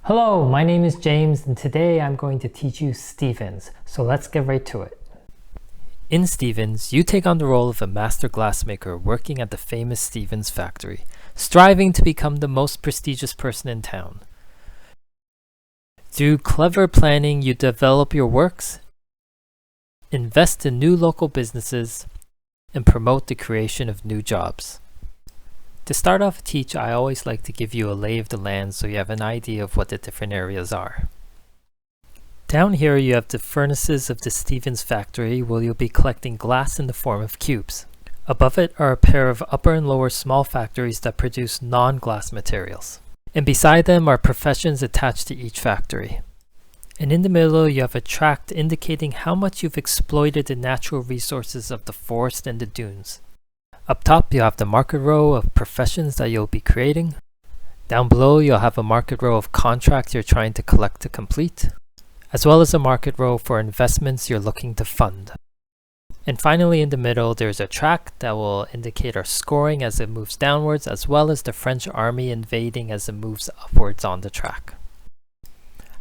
Hello, my name is James and today I'm going to teach you Stevens, so let's get right to it. In Stevens, you take on the role of a master glassmaker working at the famous Stevens factory, striving to become the most prestigious person in town. Through clever planning, you develop your works, invest in new local businesses, and promote the creation of new jobs. To start off a teach, I always like to give you a lay of the land so you have an idea of what the different areas are. Down here you have the furnaces of the Stevens factory where you'll be collecting glass in the form of cubes. Above it are a pair of upper and lower small factories that produce non-glass materials. And beside them are professions attached to each factory. And in the middle you have a tract indicating how much you've exploited the natural resources of the forest and the dunes. Up top, you'll have the market row of professions that you'll be creating. Down below, you'll have a market row of contracts you're trying to collect to complete, as well as a market row for investments you're looking to fund. And finally, in the middle, there's a track that will indicate our scoring as it moves downwards, as well as the French army invading as it moves upwards on the track.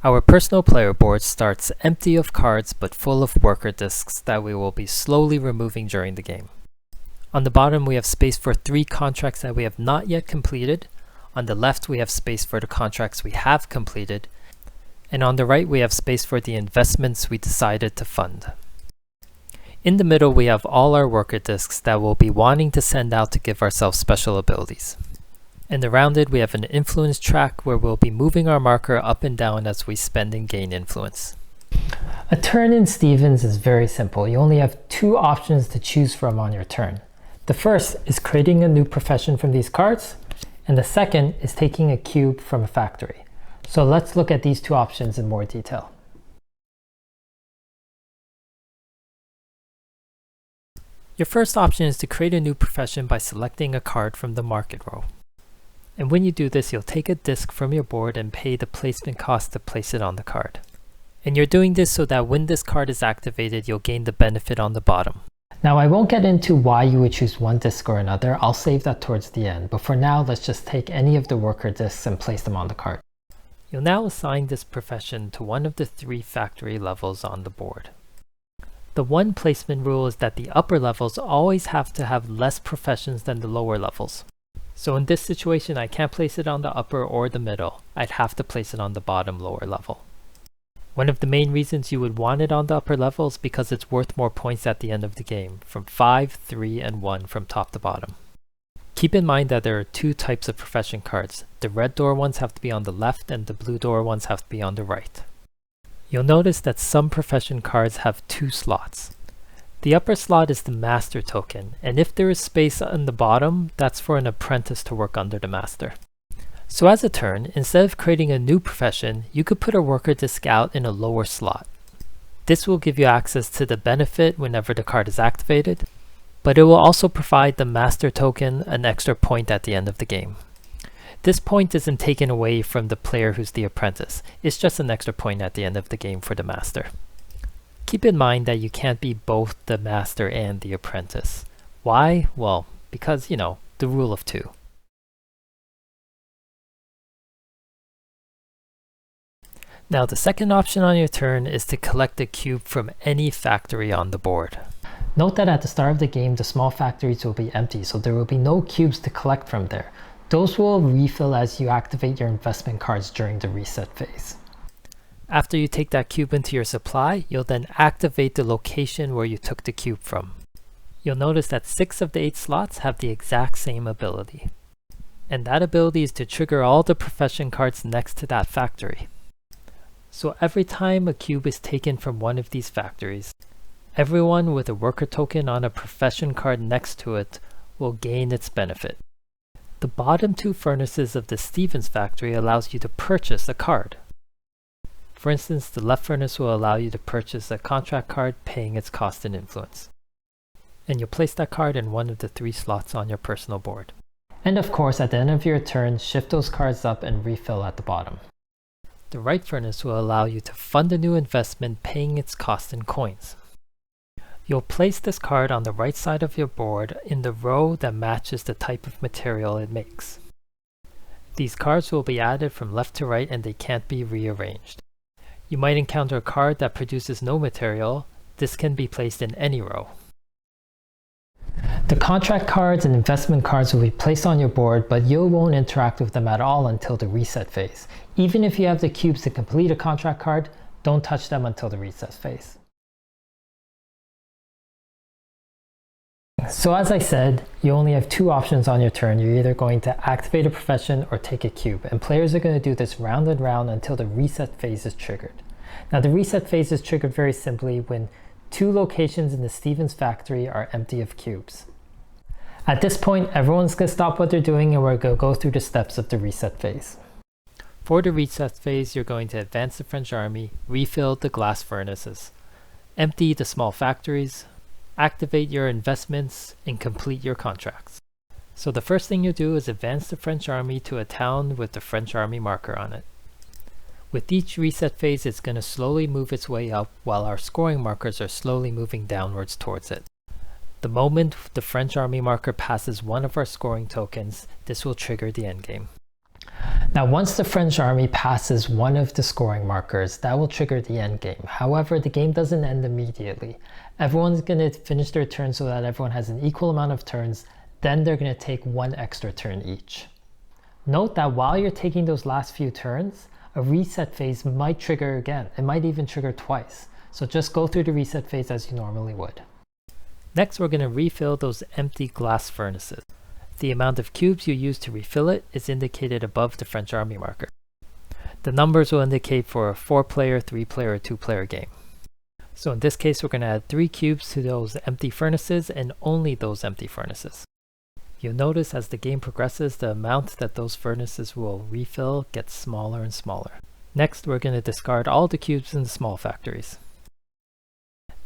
Our personal player board starts empty of cards but full of worker discs that we will be slowly removing during the game. On the bottom, we have space for 3 contracts that we have not yet completed. On the left, we have space for the contracts we have completed. And on the right, we have space for the investments we decided to fund. In the middle, we have all our worker discs that we'll be wanting to send out to give ourselves special abilities. And around it, we have an influence track where we'll be moving our marker up and down as we spend and gain influence. A turn in Stevens is very simple. You only have 2 options to choose from on your turn. The first is creating a new profession from these cards, and the second is taking a cube from a factory. So let's look at these 2 options in more detail. Your first option is to create a new profession by selecting a card from the market row. And when you do this, you'll take a disc from your board and pay the placement cost to place it on the card. And you're doing this so that when this card is activated, you'll gain the benefit on the bottom. Now I won't get into why you would choose one disc or another, I'll save that towards the end, but for now let's just take any of the worker discs and place them on the card. You'll now assign this profession to one of the 3 factory levels on the board. The one placement rule is that the upper levels always have to have less professions than the lower levels. So in this situation I can't place it on the upper or the middle, I'd have to place it on the bottom lower level. One of the main reasons you would want it on the upper level is because it's worth more points at the end of the game, from 5, 3, and 1 from top to bottom. Keep in mind that there are 2 types of profession cards. The red door ones have to be on the left and the blue door ones have to be on the right. You'll notice that some profession cards have 2 slots. The upper slot is the master token, and if there is space on the bottom, that's for an apprentice to work under the master. So as a turn, instead of creating a new profession, you could put a worker disc out in a lower slot. This will give you access to the benefit whenever the card is activated, but it will also provide the master token an extra point at the end of the game. This point isn't taken away from the player who's the apprentice, it's just an extra point at the end of the game for the master. Keep in mind that you can't be both the master and the apprentice. Why? Well, because, the rule of 2. Now the second option on your turn is to collect a cube from any factory on the board. Note that at the start of the game the small factories will be empty, so there will be no cubes to collect from there. Those will refill as you activate your investment cards during the reset phase. After you take that cube into your supply, you'll then activate the location where you took the cube from. You'll notice that 6 of the 8 slots have the exact same ability. And that ability is to trigger all the profession cards next to that factory. So every time a cube is taken from one of these factories, everyone with a worker token on a profession card next to it will gain its benefit. The bottom 2 furnaces of the Stevens factory allows you to purchase a card. For instance, the left furnace will allow you to purchase a contract card paying its cost and influence. And you'll place that card in one of the 3 slots on your personal board. And of course, at the end of your turn, shift those cards up and refill at the bottom. The right furnace will allow you to fund a new investment paying its cost in coins. You'll place this card on the right side of your board in the row that matches the type of material it makes. These cards will be added from left to right and they can't be rearranged. You might encounter a card that produces no material. This can be placed in any row. The contract cards and investment cards will be placed on your board, but you won't interact with them at all until the reset phase. Even if you have the cubes to complete a contract card, don't touch them until the reset phase. So as I said, you only have two options on your turn. You're either going to activate a profession or take a cube, and players are going to do this round and round until the reset phase is triggered. Now the reset phase is triggered very simply when two locations in the Stevens factory are empty of cubes. At this point, everyone's going to stop what they're doing and we're going to go through the steps of the reset phase. For the reset phase, you're going to advance the French army, refill the glass furnaces, empty the small factories, activate your investments, and complete your contracts. So the first thing you do is advance the French army to a town with the French army marker on it. With each reset phase, it's going to slowly move its way up while our scoring markers are slowly moving downwards towards it. The moment the French army marker passes one of our scoring tokens, this will trigger the endgame. Now once the French army passes one of the scoring markers, that will trigger the endgame. However, the game doesn't end immediately. Everyone's going to finish their turn so that everyone has an equal amount of turns, then they're going to take one extra turn each. Note that while you're taking those last few turns, a reset phase might trigger again. It might even trigger twice. So just go through the reset phase as you normally would. Next, we're going to refill those empty glass furnaces. The amount of cubes you use to refill it is indicated above the French army marker. The numbers will indicate for a 4-player, 3-player, or 2-player game. So in this case, we're going to add 3 cubes to those empty furnaces and only those empty furnaces. You'll notice as the game progresses, the amount that those furnaces will refill gets smaller and smaller. Next, we're going to discard all the cubes in the small factories.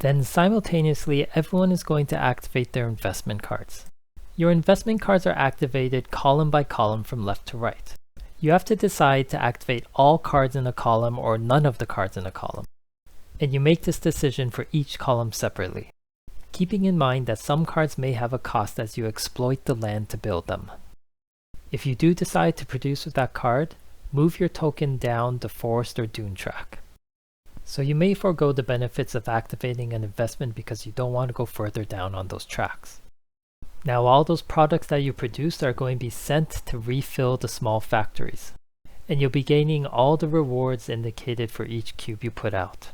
Then simultaneously, everyone is going to activate their investment cards. Your investment cards are activated column by column from left to right. You have to decide to activate all cards in a column or none of the cards in a column. And you make this decision for each column separately, keeping in mind that some cards may have a cost as you exploit the land to build them. If you do decide to produce with that card, move your token down the forest or dune track. So you may forego the benefits of activating an investment because you don't want to go further down on those tracks. Now all those products that you produced are going to be sent to refill the small factories, and you'll be gaining all the rewards indicated for each cube you put out.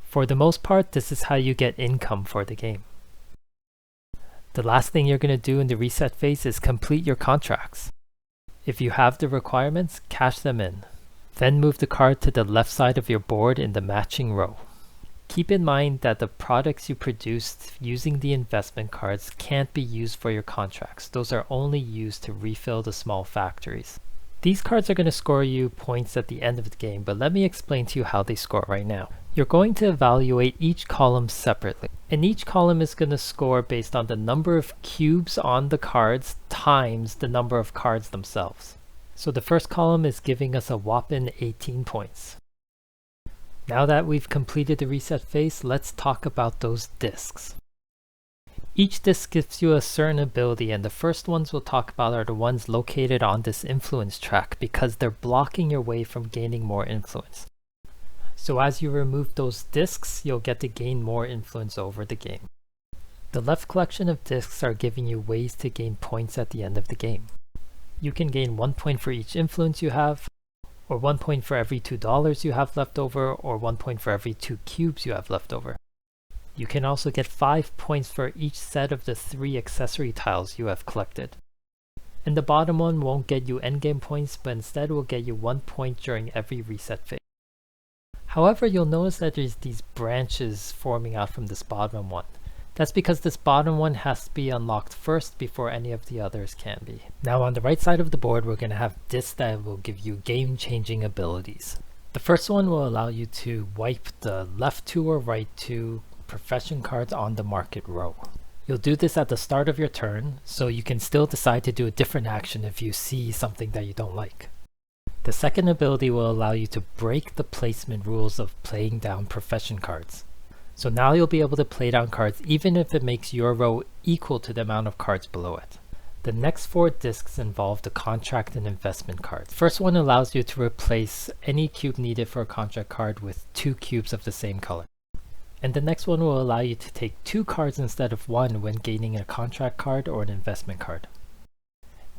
For the most part, this is how you get income for the game. The last thing you're going to do in the reset phase is complete your contracts. If you have the requirements, cash them in. Then move the card to the left side of your board in the matching row. Keep in mind that the products you produced using the investment cards can't be used for your contracts. Those are only used to refill the small factories. These cards are going to score you points at the end of the game, but let me explain to you how they score right now. You're going to evaluate each column separately, and each column is going to score based on the number of cubes on the cards times the number of cards themselves. So the first column is giving us a whopping 18 points. Now that we've completed the reset phase, let's talk about those discs. Each disc gives you a certain ability, and the first ones we'll talk about are the ones located on this influence track because they're blocking your way from gaining more influence. So as you remove those discs, you'll get to gain more influence over the game. The left collection of discs are giving you ways to gain points at the end of the game. You can gain 1 point for each influence you have, or 1 point for every $2 you have left over, or 1 point for every 2 cubes you have left over. You can also get 5 points for each set of the 3 accessory tiles you have collected. And the bottom one won't get you endgame points, but instead will get you 1 point during every reset phase. However, you'll notice that there's these branches forming out from this bottom one. That's because this bottom one has to be unlocked first before any of the others can be. Now on the right side of the board, we're going to have discs that will give you game-changing abilities. The first one will allow you to wipe the left 2 or right 2 profession cards on the market row. You'll do this at the start of your turn, so you can still decide to do a different action if you see something that you don't like. The second ability will allow you to break the placement rules of playing down profession cards. So now you'll be able to play down cards even if it makes your row equal to the amount of cards below it. The next 4 discs involve the contract and investment cards. First one allows you to replace any cube needed for a contract card with 2 cubes of the same color. And the next one will allow you to take 2 cards instead of 1 when gaining a contract card or an investment card.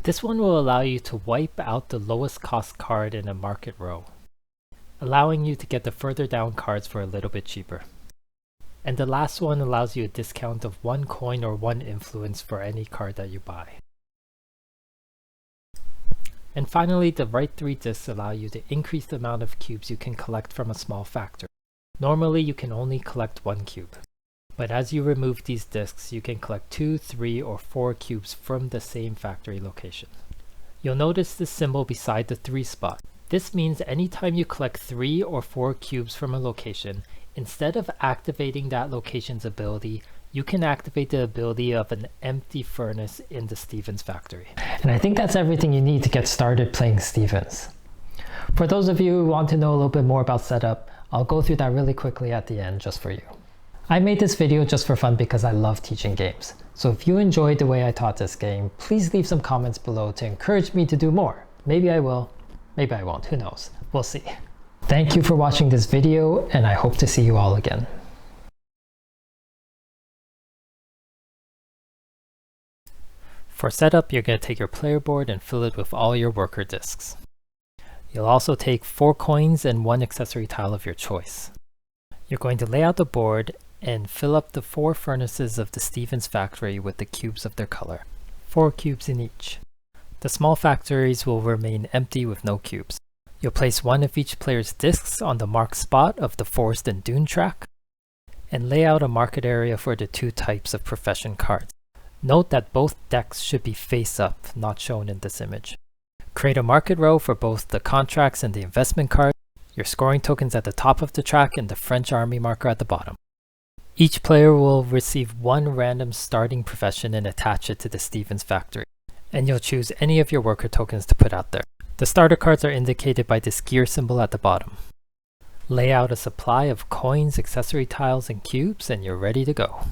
This one will allow you to wipe out the lowest cost card in a market row, allowing you to get the further down cards for a little bit cheaper. And the last one allows you a discount of 1 coin or 1 influence for any card that you buy. And finally, the right 3 discs allow you to increase the amount of cubes you can collect from a small factory. Normally you can only collect 1 cube, but as you remove these discs, you can collect 2, 3, or 4 cubes from the same factory location. You'll notice this symbol beside the 3 spot. This means anytime you collect 3 or 4 cubes from a location, instead of activating that location's ability, you can activate the ability of an empty furnace in the Stevens factory. And I think that's everything you need to get started playing Stevens. For those of you who want to know a little bit more about setup, I'll go through that really quickly at the end just for you. I made this video just for fun because I love teaching games. So if you enjoyed the way I taught this game, please leave some comments below to encourage me to do more. Maybe I will, maybe I won't, who knows? We'll see. Thank you for watching this video, and I hope to see you all again. For setup, you're going to take your player board and fill it with all your worker discs. You'll also take 4 coins and 1 accessory tile of your choice. You're going to lay out the board and fill up the 4 furnaces of the Stevens factory with the cubes of their color. 4 cubes in each. The small factories will remain empty with no cubes. You'll place 1 of each player's discs on the marked spot of the forest and dune track, and lay out a market area for the 2 types of profession cards. Note that both decks should be face up, not shown in this image. Create a market row for both the contracts and the investment cards, your scoring tokens at the top of the track and the French army marker at the bottom. Each player will receive 1 random starting profession and attach it to the Stevens factory, and you'll choose any of your worker tokens to put out there. The starter cards are indicated by this gear symbol at the bottom. Lay out a supply of coins, accessory tiles, and cubes, and you're ready to go.